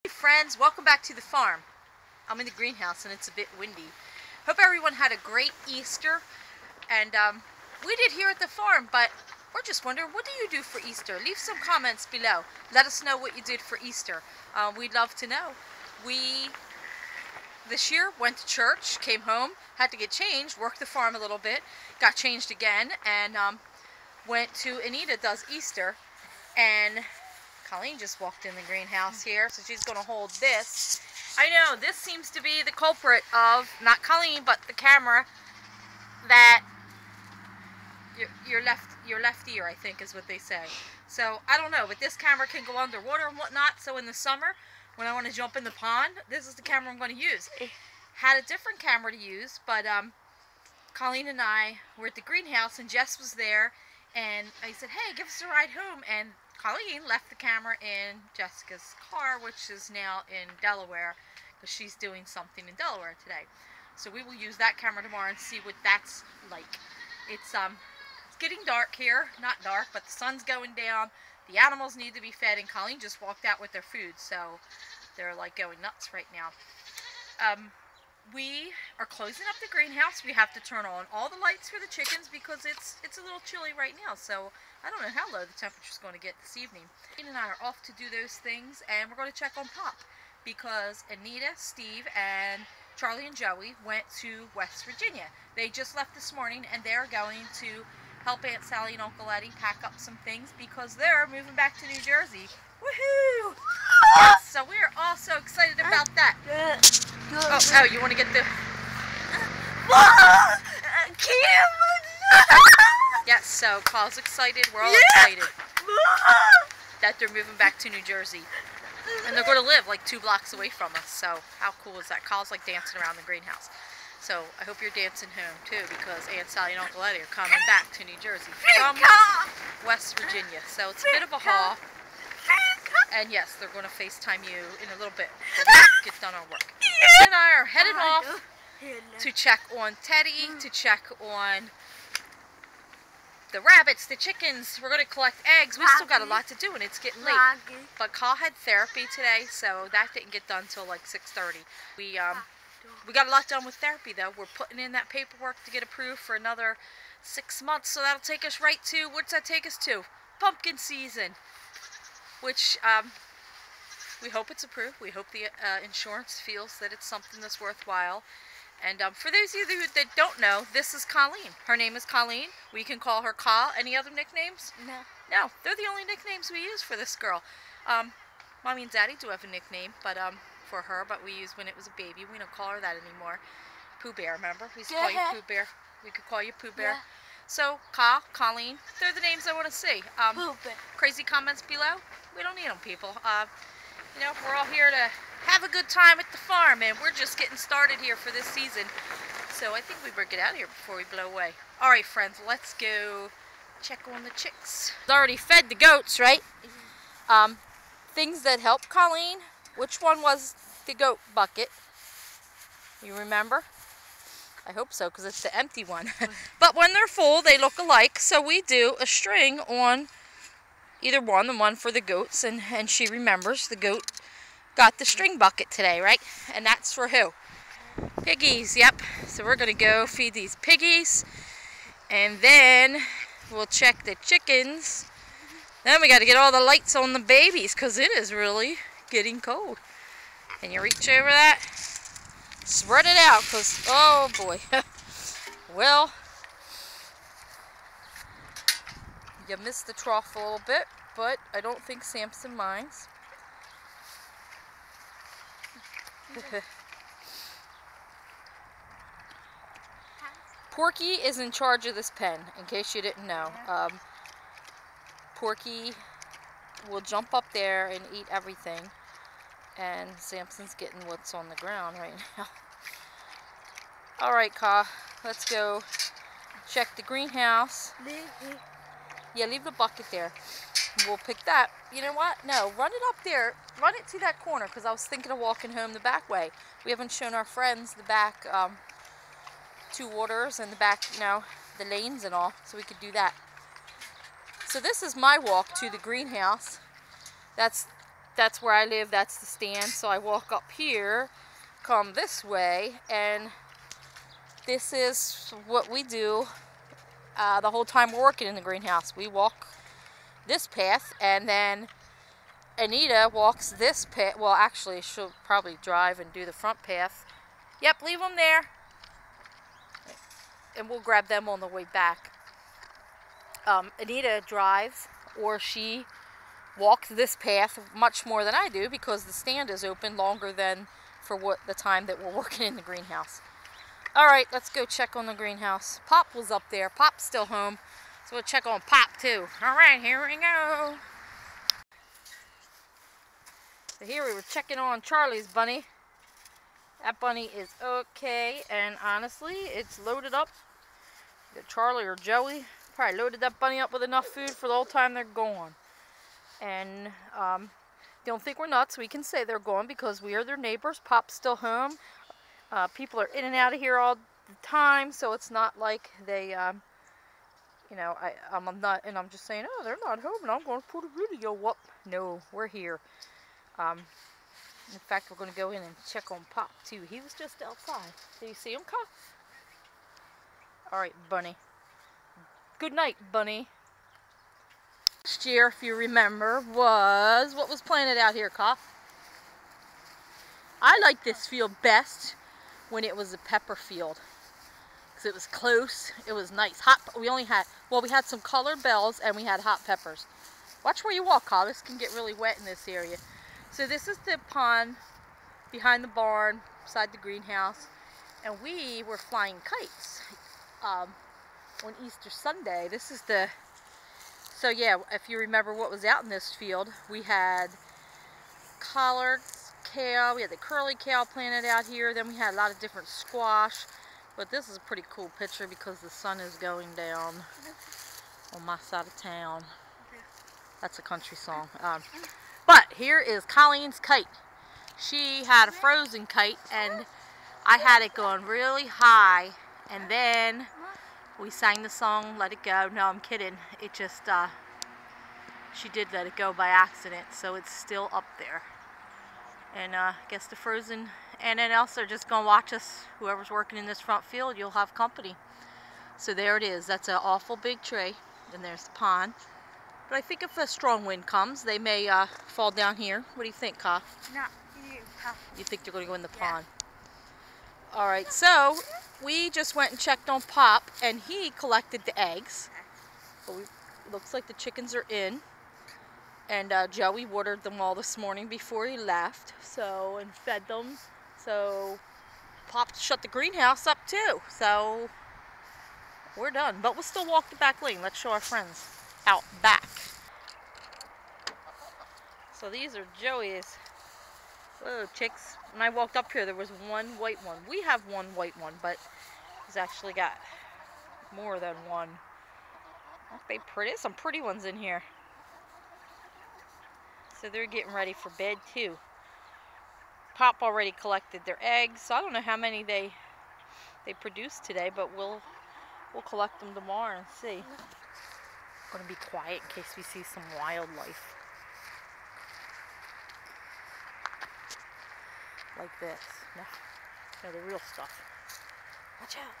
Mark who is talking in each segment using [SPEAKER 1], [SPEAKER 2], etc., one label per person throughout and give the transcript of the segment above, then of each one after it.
[SPEAKER 1] Hey friends, welcome back to the farm. I'm in the greenhouse and it's a bit windy. Hope everyone had a great Easter, and we did here at the farm, but we're just wondering, what do you do for Easter? Leave some comments below. Let us know what you did for Easter. We'd love to know. We, this year, went to church, came home, had to get changed, worked the farm a little bit, got changed again, and went to Anita Does Easter, and Colleen just walked in the greenhouse here, so she's going to hold this. I know, this seems to be the culprit of, not Colleen, but the camera, that your left ear, I think is what they say. So, I don't know, but this camera can go underwater and whatnot, so in the summer, when I want to jump in the pond, this is the camera I'm going to use. Had a different camera to use, but Colleen and I were at the greenhouse, and Jess was there, and I said, hey, give us a ride home, and Colleen left the camera in Jessica's car, which is now in Delaware, because she's doing something in Delaware today. So we will use that camera tomorrow and see what that's like. It's getting dark here. Not dark, but the sun's going down. The animals need to be fed, and Colleen just walked out with their food, so they're like going nuts right now. We are closing up the greenhouse. We have to turn on all the lights for the chickens because it's a little chilly right now, so I don't know how low the temperature is going to get this evening. Ian and I are off to do those things, and we're going to check on Pop because Anita, Steve, and Charlie and Joey went to West Virginia. They just left this morning, and they're going to help Aunt Sally and Uncle Eddie pack up some things because they're moving back to New Jersey. Woohoo! Yes, so we are all so excited about that. Oh, you want to get the... Yes, so Paul's excited. We're all excited that they're moving back to New Jersey. And they're going to live like 2 blocks away from us. So how cool is that? Kyle's like dancing around the greenhouse. So I hope you're dancing home too, because Aunt Sally and Uncle Eddie are coming back to New Jersey from West Virginia. So it's a bit of a haul. And yes, they're going to FaceTime you in a little bit when we get done our work. Ed and I are headed off to check on Teddy, to check on the rabbits, the chickens. We're going to collect eggs. We still got a lot to do, and it's getting late. But Carl had therapy today, so that didn't get done until like 6:30. We got a lot done with therapy, though. We're putting in that paperwork to get approved for another 6 months, so that'll take us right to, what's that take us to? Pumpkin season. Which we hope it's approved. We hope the insurance feels that it's something that's worthwhile. And for those of you that don't know, this is Colleen. Her name is Colleen. We can call her Ka. Any other nicknames?
[SPEAKER 2] No.
[SPEAKER 1] No, they're the only nicknames we use for this girl. Mommy and Daddy do have a nickname, but for her, but we used when it was a baby. We don't call her that anymore. Pooh Bear, remember? We used to call you Pooh Bear. We could call you Pooh Bear. Yeah. So, Ka, Colleen, they're the names I want to see. Crazy comments below? We don't need them, people. You know, we're all here to have a good time at the farm, and we're just getting started here for this season. So I think we better get out of here before we blow away. All right, friends, let's go check on the chicks. Already fed the goats, right? Things that help Colleen. Which one was the goat bucket? You remember? I hope so, because it's the empty one. But when they're full, they look alike. So we do a string on either one, the one for the goats, and she remembers the goat got the string bucket today, right? And that's for who? Piggies, yep. So we're going to go feed these piggies, and then we'll check the chickens. Then we got to get all the lights on the babies, because it is really getting cold. Can you reach over that? Spread it out, because, oh boy. Well, you missed the trough a little bit, but I don't think Samson minds. Porky is in charge of this pen, in case you didn't know. Porky will jump up there and eat everything, and Samson's getting what's on the ground right now. Alright, Ka, let's go check the greenhouse. Yeah, leave the bucket there. We'll pick that. You know what? No, run it up there. Run it to that corner, because I was thinking of walking home the back way. We haven't shown our friends the back 2 waters and the back, you know, the lanes and all, so we could do that. So this is my walk to the greenhouse. That's that's where I live, that's the stand. So I walk up here, come this way, and this is what we do the whole time we're working in the greenhouse. We walk this path, and then Anita walks this path. Well, actually, she'll probably drive and do the front path. Yep, leave them there. And we'll grab them on the way back. Anita drives, or she walks this path much more than I do, because the stand is open longer than for what the time that we're working in the greenhouse. All right, let's go check on the greenhouse. Pop was up there. Pop's still home, so we'll check on Pop too. All right, here we go. So here we were checking on Charlie's bunny. That bunny is okay, and honestly, it's loaded up. Either Charlie or Joey probably loaded that bunny up with enough food for the whole time they're gone. And don't think we're nuts. We can say they're gone because we are their neighbors. Pop's still home. People are in and out of here all the time, so it's not like they, you know, I'm not, and I'm just saying, oh, they're not home, and I'm going to put a video up. No, we're here. In fact, we're going to go in and check on Pop, too. He was just outside. Did you see him, Ka? All right, bunny. Good night, bunny. Last year, if you remember, was, what was planted out here, Ka? I like this field best when it was a pepper field, because it was close, it was nice. Hot, we only had, well, we had some colored bells, and we had hot peppers. Watch where you walk, Ka. This can get really wet in this area. So this is the pond behind the barn, beside the greenhouse, and we were flying kites on Easter Sunday. This is the, so yeah, if you remember what was out in this field, we had collards, kale, we had the curly kale planted out here, then we had a lot of different squash, but this is a pretty cool picture because the sun is going down on my side of town. That's a country song. But here is Colleen's kite. She had a frozen kite, and I had it going really high, and then we sang the song, Let It Go. No, I'm kidding. It just, she did let it go by accident, so it's still up there. And I guess the frozen, and then else they're just going to watch us. Whoever's working in this front field, you'll have company. So there it is. That's an awful big tree, and there's the pond. But I think if a strong wind comes, they may fall down here. What do you think, Ka?
[SPEAKER 2] No,
[SPEAKER 1] you think they're going to go in the pond? All right, so we just went and checked on Pop, and he collected the eggs. But looks like the chickens are in. And Joey watered them all this morning before he left, so, and fed them. So Pop shut the greenhouse up too. So we're done. But we'll still walk the back lane. Let's show our friends out back. So these are Joey's little chicks. When I walked up here, there was one white one. We have one white one, but he's actually got more than one. Aren't they pretty? Some pretty ones in here. So they're getting ready for bed too. Pop already collected their eggs, so I don't know how many they produced today, but we'll collect them tomorrow and see. I'm gonna be quiet in case we see some wildlife. Like this. No, the real stuff. Watch out.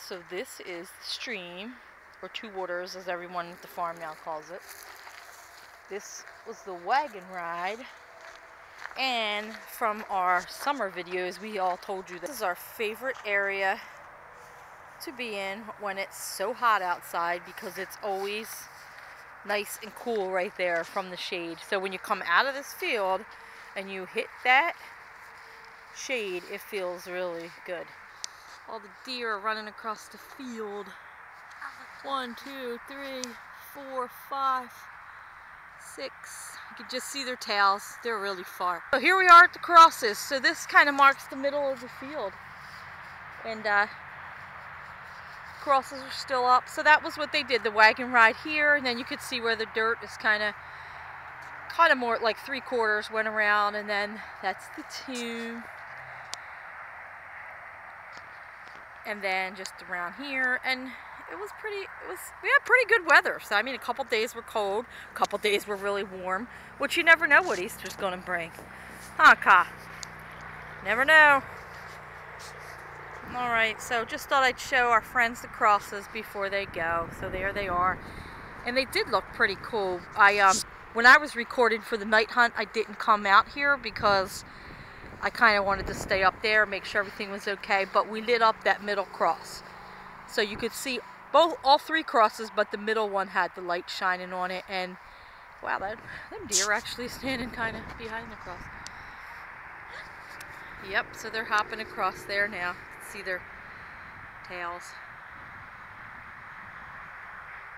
[SPEAKER 1] So this is the stream, or Two Waters as everyone at the farm now calls it. This was the wagon ride, and from our summer videos we all told you this is our favorite area to be in when it's so hot outside, because it's always nice and cool right there from the shade. So when you come out of this field and you hit that shade, it feels really good. All the deer are running across the field. 1, 2, 3, 4, 5, 6. You can just see their tails. They're really far. So here we are at the crosses. So this kind of marks the middle of the field. And crosses are still up. So that was what they did, the wagon ride here, and then you could see where the dirt is kind of more like 3/4 went around, and then that's the tomb. And then just around here, and we had pretty good weather. So I mean, a couple days were cold, a couple days were really warm, which you never know what Easter's going to bring. Huh, Ka? Never know. Alright, so just thought I'd show our friends the crosses before they go. So there they are. And they did look pretty cool. When I was recording for the night hunt, I didn't come out here because I kind of wanted to stay up there, make sure everything was okay. But we lit up that middle cross. So you could see all three crosses, but the middle one had the light shining on it. And wow, them deer are actually standing kind of behind the cross. Yep, so they're hopping across there now. See their tails.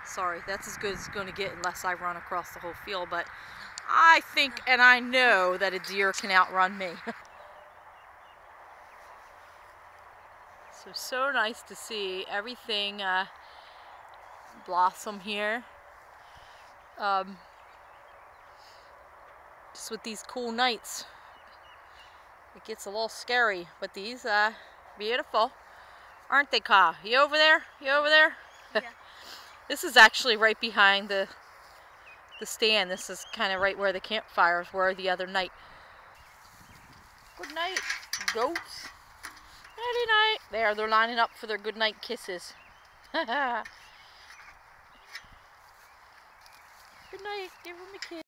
[SPEAKER 1] Sorry, that's as good as it's going to get unless I run across the whole field, but I think and I know that a deer can outrun me. So nice to see everything blossom here. Just with these cool nights. It gets a little scary, but these beautiful, aren't they, Ka? You over there? You over there? Yeah. This is actually right behind the stand. This is kind of right where the campfires were the other night. Good night, goats. Nighty night. There, they're lining up for their good night kisses. Good night. Give them a kiss.